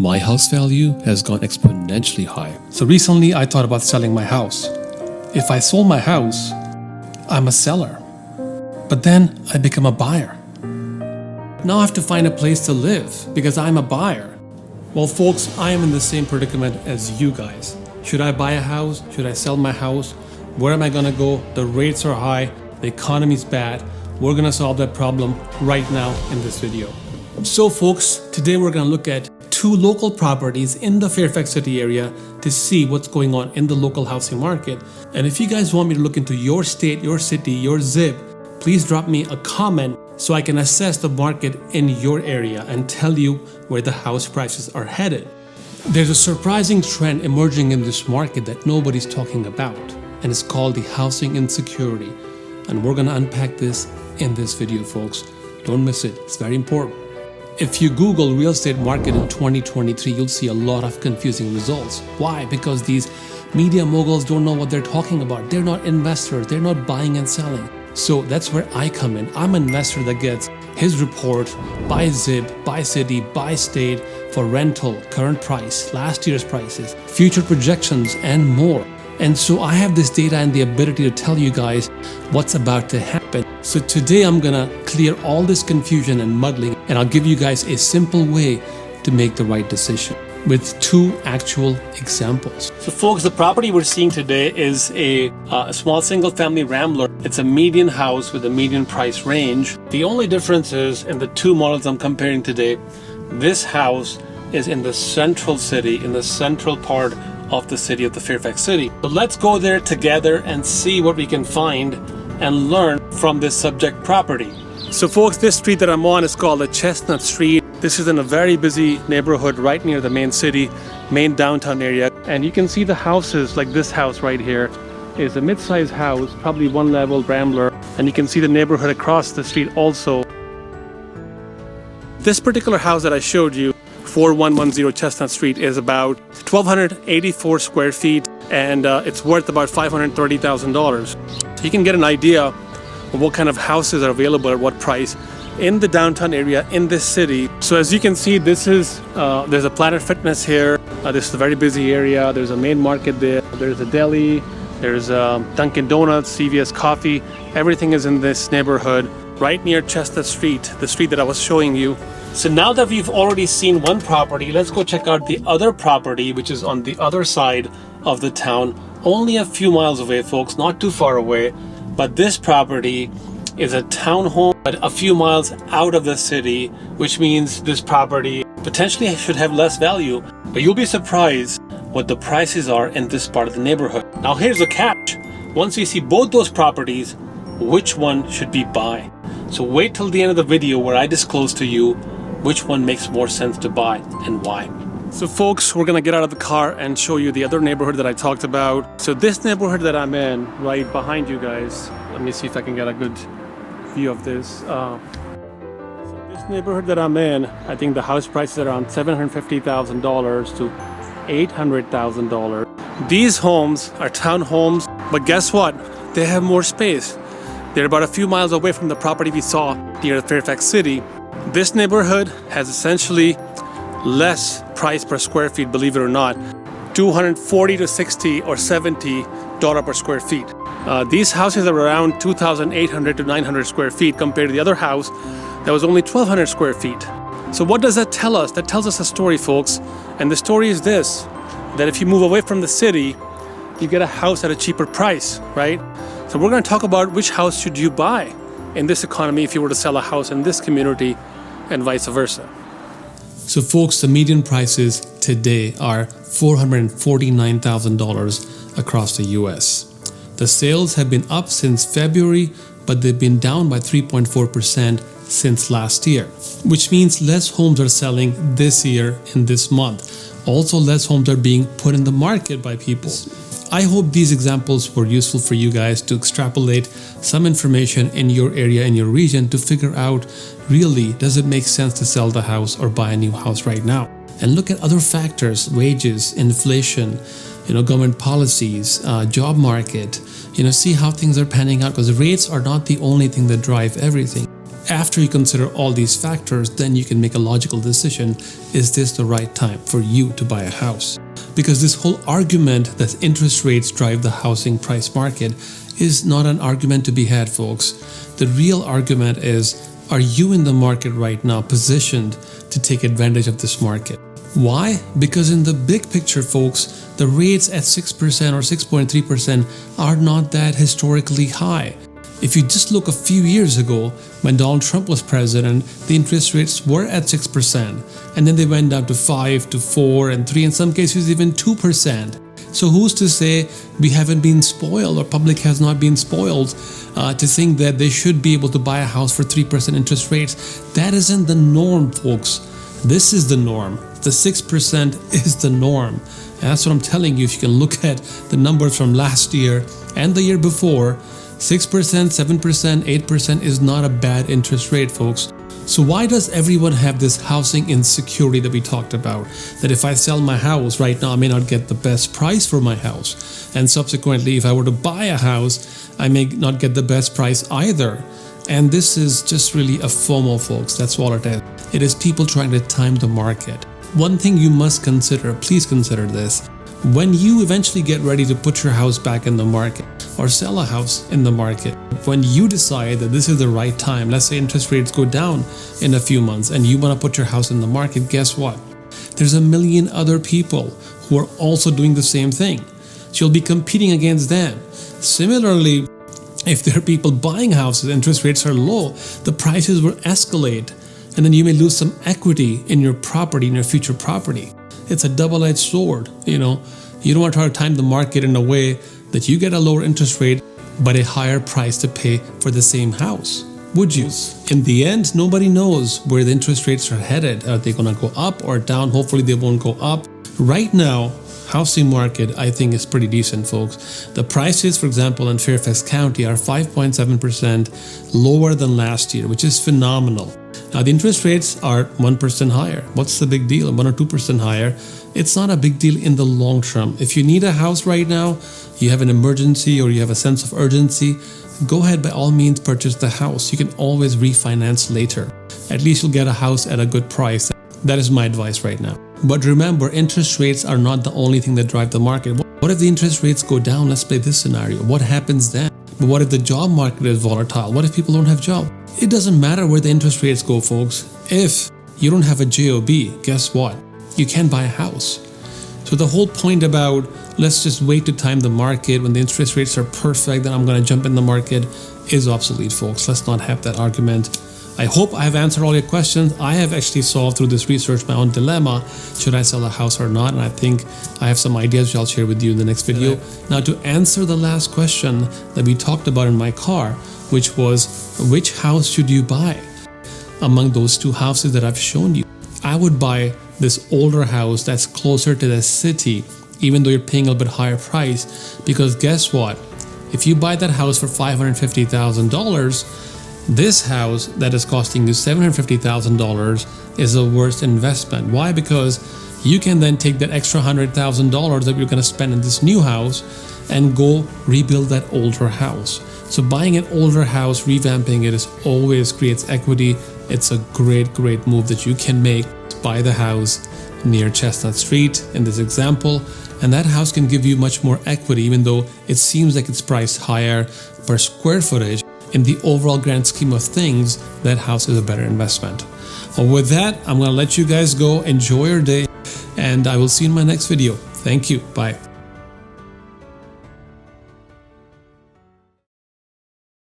My house value has gone exponentially high. So recently I thought about selling my house. If I sold my house, I'm a seller. But then I become a buyer. Now I have to find a place to live because I'm a buyer. Well, folks, I am in the same predicament as you guys. Should I buy a house? Should I sell my house? Where am I gonna go? The rates are high, the economy's bad. We're gonna solve that problem right now in this video. So folks, today we're gonna look at two local properties in the Fairfax City area to see what's going on in the local housing market. And if you guys want me to look into your state, your city, your zip, please drop me a comment so I can assess the market in your area and tell you where the house prices are headed. There's a surprising trend emerging in this market that nobody's talking about, and it's called the housing insecurity. And we're gonna unpack this in this video, folks. Don't miss it, it's very important. If you Google real estate market in 2023, you'll see a lot of confusing results. Why? Because these media moguls don't know what they're talking about. They're not investors, they're not buying and selling. So that's where I come in. I'm an investor that gets his report by zip, by city, by state for rental, current price, last year's prices, future projections, and more. And so I have this data and the ability to tell you guys what's about to happen. So today I'm gonna clear all this confusion and muddling, and I'll give you guys a simple way to make the right decision with two actual examples. So folks, the property we're seeing today is a small single family rambler. It's a median house with a median price range. The only difference is in the two models I'm comparing today, this house is in the central city, in the central part of the city of the Fairfax City. So let's go there together and see what we can find and learn from this subject property. So folks, this street that I'm on is called the Chestnut Street. This is in a very busy neighborhood right near the main city, main downtown area. And you can see the houses, like this house right here is a mid-sized house, probably one level rambler. And you can see the neighborhood across the street also. This particular house that I showed you, 4110 Chestnut Street, is about 1,284 square feet, and it's worth about $530,000. So you can get an idea of what kind of houses are available at what price in the downtown area in this city. So as you can see, this is there's a Planet Fitness here. This is a very busy area. There's a main market there. There's a deli. There's Dunkin' Donuts, CVS Coffee. Everything is in this neighborhood right near Chestnut Street, the street that I was showing you. So now that we've already seen one property, let's go check out the other property, which is on the other side of the town, only a few miles away, folks, not too far away. But this property is a townhome, but a few miles out of the city, which means this property potentially should have less value. But you'll be surprised what the prices are in this part of the neighborhood. Now here's the catch. Once you see both those properties, which one should we buy? So wait till the end of the video where I disclose to you which one makes more sense to buy and why. So folks, we're gonna get out of the car and show you the other neighborhood that I talked about. So this neighborhood that I'm in, right behind you guys, let me see if I can get a good view of this. So this neighborhood that I'm in, I think the house price is around $750,000 to $800,000. These homes are townhomes, but guess what? They have more space. They're about a few miles away from the property we saw near Fairfax City. This neighborhood has essentially less price per square feet, believe it or not, $240 to $60 or $70 per square feet. These houses are around 2,800 to 900 square feet compared to the other house that was only 1,200 square feet. So what does that tell us? That tells us a story, folks. And the story is this, that if you move away from the city, you get a house at a cheaper price, right? So we're going to talk about which house should you buy in this economy if you were to sell a house in this community and vice versa. So folks, the median prices today are $449,000 across the US. The sales have been up since February, but they've been down by 3.4% since last year, which means less homes are selling this year in this month. Also, less homes are being put in the market by people. I hope these examples were useful for you guys to extrapolate some information in your area, in your region, to figure out really, does it make sense to sell the house or buy a new house right now? And look at other factors, wages, inflation, government policies, job market, see how things are panning out, because rates are not the only thing that drive everything. after you consider all these factors, then you can make a logical decision. Is this the right time for you to buy a house? Because this whole argument that interest rates drive the housing price market is not an argument to be had, folks. The real argument is, are you in the market right now positioned to take advantage of this market? Why? Because in the big picture, folks, the rates at 6% or 6.3% are not that historically high. If you just look a few years ago, when Donald Trump was president, the interest rates were at 6%, and then they went down to 5, to 4, and 3, in some cases even 2%. So who's to say we haven't been spoiled, or public has not been spoiled to think that they should be able to buy a house for 3% interest rates? That isn't the norm, folks. This is the norm. The 6% is the norm. And that's what I'm telling you. If you can look at the numbers from last year and the year before, 6%, 7%, 8% is not a bad interest rate, folks. So why does everyone have this housing insecurity that we talked about? That if I sell my house right now, I may not get the best price for my house. And subsequently, if I were to buy a house, I may not get the best price either. And this is just really a FOMO, folks. That's all it is. It is people trying to time the market. One thing you must consider, please consider this. When you eventually get ready to put your house back in the market or sell a house in the market, when you decide that this is the right time, let's say interest rates go down in a few months and you want to put your house in the market, guess what? There's a million other people who are also doing the same thing. So you'll be competing against them. Similarly, if there are people buying houses, interest rates are low, the prices will escalate, and then you may lose some equity in your property, in your future property. It's a double-edged sword. You don't want to try to time the market in a way that you get a lower interest rate but a higher price to pay for the same house. Would you? In the end, nobody knows where the interest rates are headed. Are they going to go up or down? Hopefully they won't go up. Right now, housing market, I think, is pretty decent, folks. The prices, for example, in Fairfax County are 5.7% lower than last year, which is phenomenal. Now, the interest rates are 1% higher. What's the big deal? 1 or 2% higher. It's not a big deal in the long term. If you need a house right now, you have an emergency or you have a sense of urgency, go ahead, by all means, purchase the house. You can always refinance later. At least you'll get a house at a good price. That is my advice right now. But remember, interest rates are not the only thing that drive the market. What if the interest rates go down? Let's play this scenario. What happens then? But what if the job market is volatile? What if people don't have jobs? It doesn't matter where the interest rates go, folks. If you don't have a job, guess what? You can't buy a house. So the whole point about let's just wait to time the market when the interest rates are perfect, then I'm going to jump in the market is obsolete, folks. Let's not have that argument. I hope I have answered all your questions. I have actually solved through this research my own dilemma. Should I sell a house or not? And I think I have some ideas which I'll share with you in the next video. Now, to answer the last question that we talked about in my car, which was, which house should you buy among those two houses that I've shown you? I would buy this older house that's closer to the city, even though you're paying a little bit higher price, because guess what? If you buy that house for $550,000, this house that is costing you $750,000 is the worst investment. Why? Because you can then take that extra $100,000 that you're going to spend in this new house and go rebuild that older house. So buying an older house, revamping it, always creates equity. It's a great move that you can make. Buy the house near Chestnut Street in this example, and that house can give you much more equity, even though it seems like it's priced higher per square footage. In the overall grand scheme of things, that house is a better investment. Well, with that, I'm going to let you guys go. Enjoy your day, and I will see you in my next video. Thank you. Bye.